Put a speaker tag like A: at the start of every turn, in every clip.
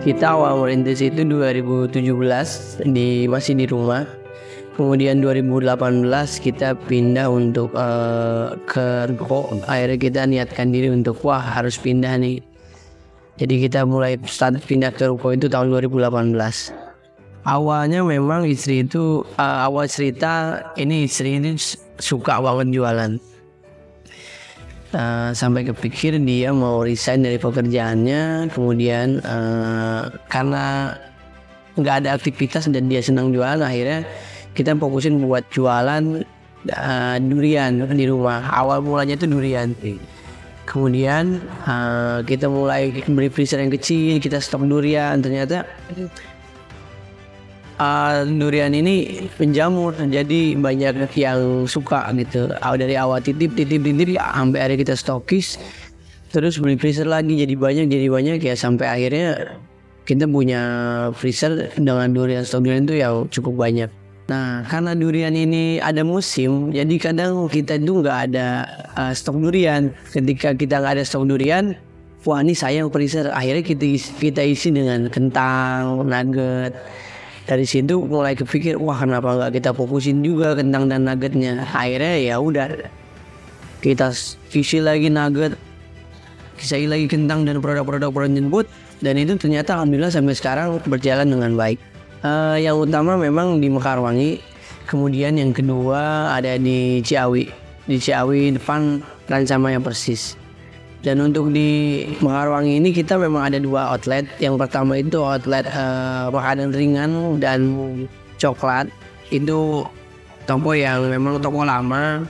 A: Kita awal merintis itu 2017 masih di rumah. Kemudian 2018 kita pindah untuk ke ruko. Akhirnya kita niatkan diri untuk harus pindah nih. Jadi kita mulai start pindah ke ruko itu tahun 2018. Awalnya memang istri itu awal cerita istri ini suka banget jualan. Sampai kepikir dia mau resign dari pekerjaannya, kemudian karena nggak ada aktivitas dan dia senang jualan, akhirnya kita fokusin buat jualan durian di rumah. Awal mulanya itu durian. Kemudian kita mulai beli freezer yang kecil, kita stok durian. Ternyata durian ini menjamur, jadi banyak yang suka gitu. Dari awal titip sampai akhirnya kita stokis, terus beli freezer lagi, jadi banyak ya, sampai akhirnya kita punya freezer dengan durian, stok durian itu yang cukup banyak. Nah, karena durian ini ada musim, jadi kadang kita itu nggak ada stok durian. Ketika kita nggak ada stok durian, wah ini sayang freezer. Akhirnya kita isi dengan kentang, nugget. Dari situ mulai kepikir, wah kenapa nggak kita fokusin juga kentang dan nuggetnya. Akhirnya ya udah, kita isi lagi nugget, kita isi lagi kentang dan produk-produk jemput. Dan itu ternyata alhamdulillah sampai sekarang berjalan dengan baik. Yang utama memang di Mekarwangi, kemudian yang kedua ada di Ciawi. Di Ciawi depan Rancamaya persis. Dan untuk di Mekarwangi ini kita memang ada 2 outlet. Yang pertama itu outlet makanan ringan dan coklat. Itu toko yang memang toko lama.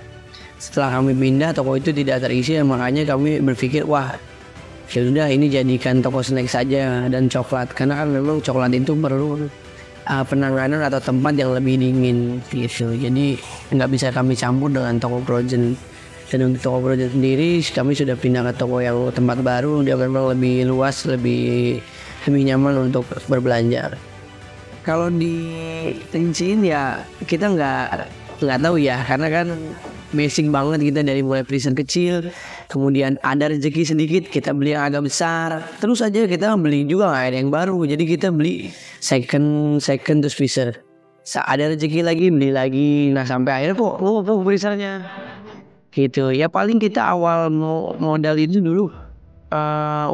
A: Setelah kami pindah, toko itu tidak terisi, makanya kami berpikir ya sudah ini jadikan toko snack saja dan coklat. Karena kan memang coklat itu perlu penanganan atau tempat yang lebih dingin gitu. Jadi nggak bisa kami campur dengan toko frozen. Dan untuk toko frozen sendiri kami sudah pindah ke toko yang tempat baru, dia memang lebih luas, lebih nyaman untuk berbelanja. Kalau dirinciin ya kita nggak tahu ya, karena kan basic banget kita dari mulai freezer kecil, kemudian ada rezeki sedikit kita beli yang agak besar, terus aja kita beli juga nggak ada yang baru, jadi kita beli second terus freezer. Ada rezeki lagi beli lagi, nah sampai akhirnya kok freezernya gitu. Ya paling kita awal modal itu dulu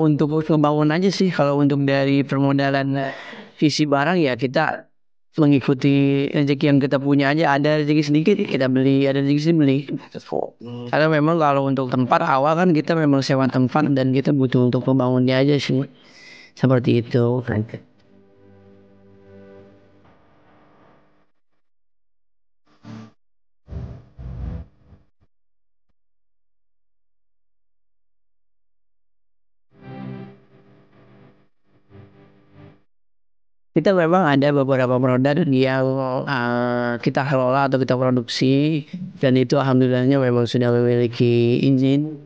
A: untuk ngebangun aja sih. Kalau untuk dari permodalan visi barang ya kita mengikuti rezeki yang kita punya aja. Ada rezeki sedikit kita beli, ada rezeki sedikit beli. Karena memang kalau untuk tempat awal kan kita memang sewa tempat dan kita butuh untuk membangunnya aja sih. Seperti itu. Kita memang ada beberapa produk yang kita kelola atau kita produksi, dan itu alhamdulillahnya memang sudah memiliki izin.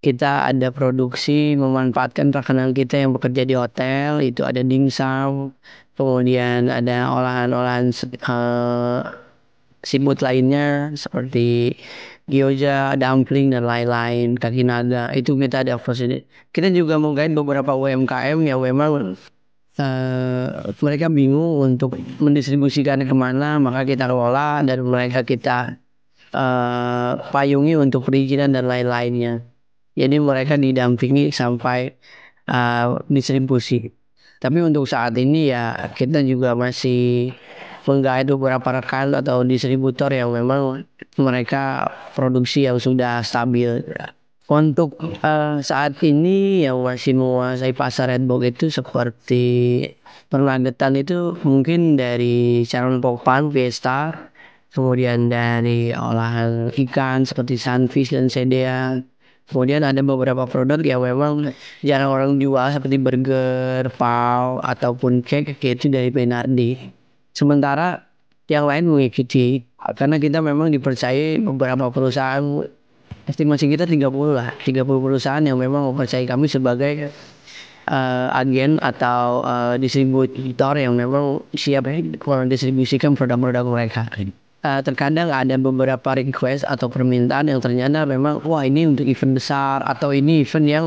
A: Kita ada produksi memanfaatkan rekan kita yang bekerja di hotel, itu ada dimsum, kemudian ada olahan-olahan seafood lainnya seperti gyoza, dumpling dan lain-lain, kaki naga. Itu kita ada proses. Kita juga menggait beberapa UMKM yang memang mereka bingung untuk mendistribusikannya kemana, maka kita kelola dan mereka kita payungi untuk perizinan dan lain-lainnya. Jadi mereka didampingi sampai distribusi. Tapi untuk saat ini ya kita juga masih menggait beberapa rekan atau distributor yang memang mereka produksi yang sudah stabil. Untuk saat ini yang masih menguasai pasar Redbox itu seperti pernagetan itu mungkin dari Sharon Popan, Fiesta, kemudian dari olahan ikan seperti sunfish dan sedean. Kemudian ada beberapa produk yang memang jarang orang jual seperti burger, pau ataupun cake, itu dari Benardi. Sementara yang lain mengikuti karena kita memang dipercayai beberapa perusahaan. Estimasi kita 30 perusahaan yang memang mempercayai kami sebagai agen atau distributor yang memang siap mendistribusikan produk-produk mereka. Terkadang ada beberapa request atau permintaan yang ternyata memang ini untuk event besar atau ini event yang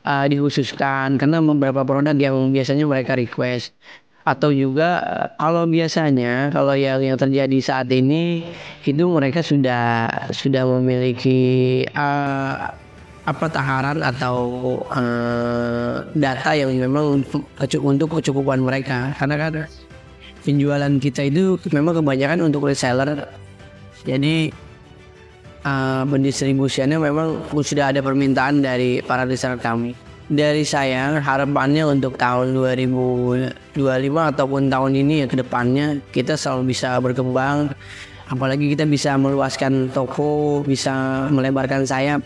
A: dikhususkan karena beberapa produk yang biasanya mereka request. Atau juga kalau biasanya kalau yang terjadi saat ini itu mereka sudah memiliki taharan atau data yang memang untuk kecukupan mereka, karena kan penjualan kita itu memang kebanyakan untuk reseller. Jadi pendistribusiannya memang sudah ada permintaan dari para reseller kami. Dari saya harapannya untuk tahun 2025 ataupun tahun ini ya ke depannya kita selalu bisa berkembang, apalagi kita bisa meluaskan toko, bisa melebarkan sayap.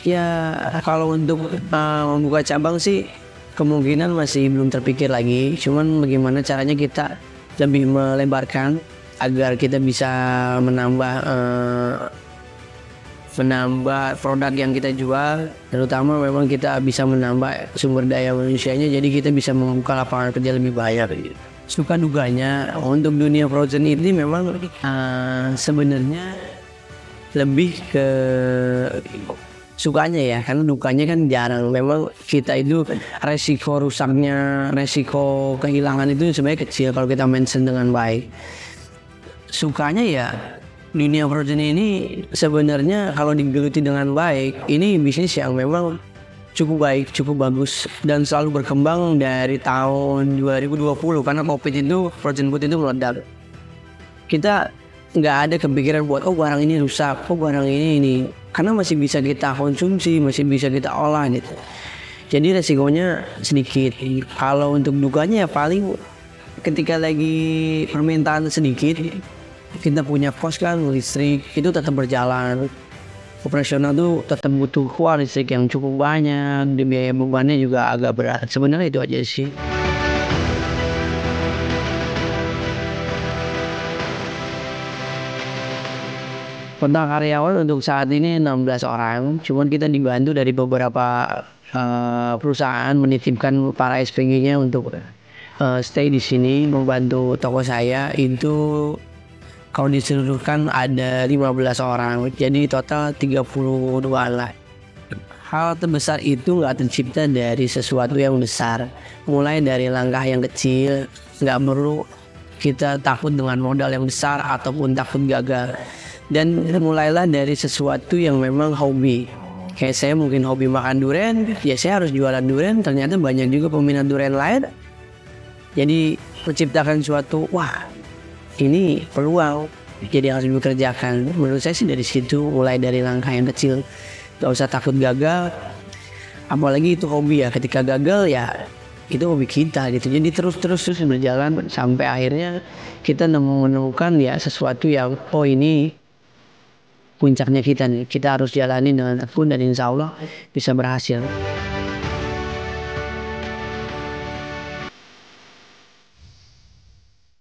A: Ya kalau untuk membuka cabang sih kemungkinan masih belum terpikir lagi, cuman bagaimana caranya kita lebih melebarkan agar kita bisa menambah produk yang kita jual, terutama memang kita bisa menambah sumber daya manusianya, jadi kita bisa membuka lapangan kerja lebih banyak. Suka duganya untuk dunia frozen ini memang sebenarnya lebih ke sukanya ya, karena dukanya kan jarang. Memang kita itu resiko rusaknya, resiko kehilangan itu sebenarnya kecil kalau kita maintain dengan baik. Sukanya ya dunia frozen ini sebenarnya kalau digeluti dengan baik, ini bisnis yang memang cukup baik, cukup bagus dan selalu berkembang dari tahun 2020 karena Covid itu frozen food itu meledak. Kita nggak ada kepikiran buat barang ini rusak, barang ini karena masih bisa kita konsumsi, masih bisa kita olah gitu. Jadi resikonya sedikit. Kalau untuk dukanya ya paling ketika lagi permintaan sedikit, kita punya kos kan, listrik itu tetap berjalan, operasional tuh tetap butuh listrik yang cukup banyak, biaya bebannya juga agak berat. Sebenarnya itu aja sih. Total karyawan untuk saat ini 16 orang, cuman kita dibantu dari beberapa perusahaan menitipkan para SPG-nya untuk stay di sini membantu toko saya. Itu kalau diseluruhkan ada 15 orang, jadi total 32 lah. Hal terbesar itu nggak tercipta dari sesuatu yang besar, mulai dari langkah yang kecil. Nggak perlu kita takut dengan modal yang besar ataupun takut gagal. Dan mulailah dari sesuatu yang memang hobi. Kayak saya mungkin hobi makan durian, ya saya harus jualan durian. Ternyata banyak juga peminat durian lain. Jadi menciptakan suatu, ini peluang, jadi harus dikerjakan. Menurut saya sih dari situ, mulai dari langkah yang kecil, gak usah takut gagal. Apalagi itu hobi ya, ketika gagal ya itu hobi kita gitu. Jadi terus berjalan sampai akhirnya kita menemukan ya sesuatu yang ini puncaknya kita nih. Kita harus jalani dengan tekun dan insya Allah bisa berhasil.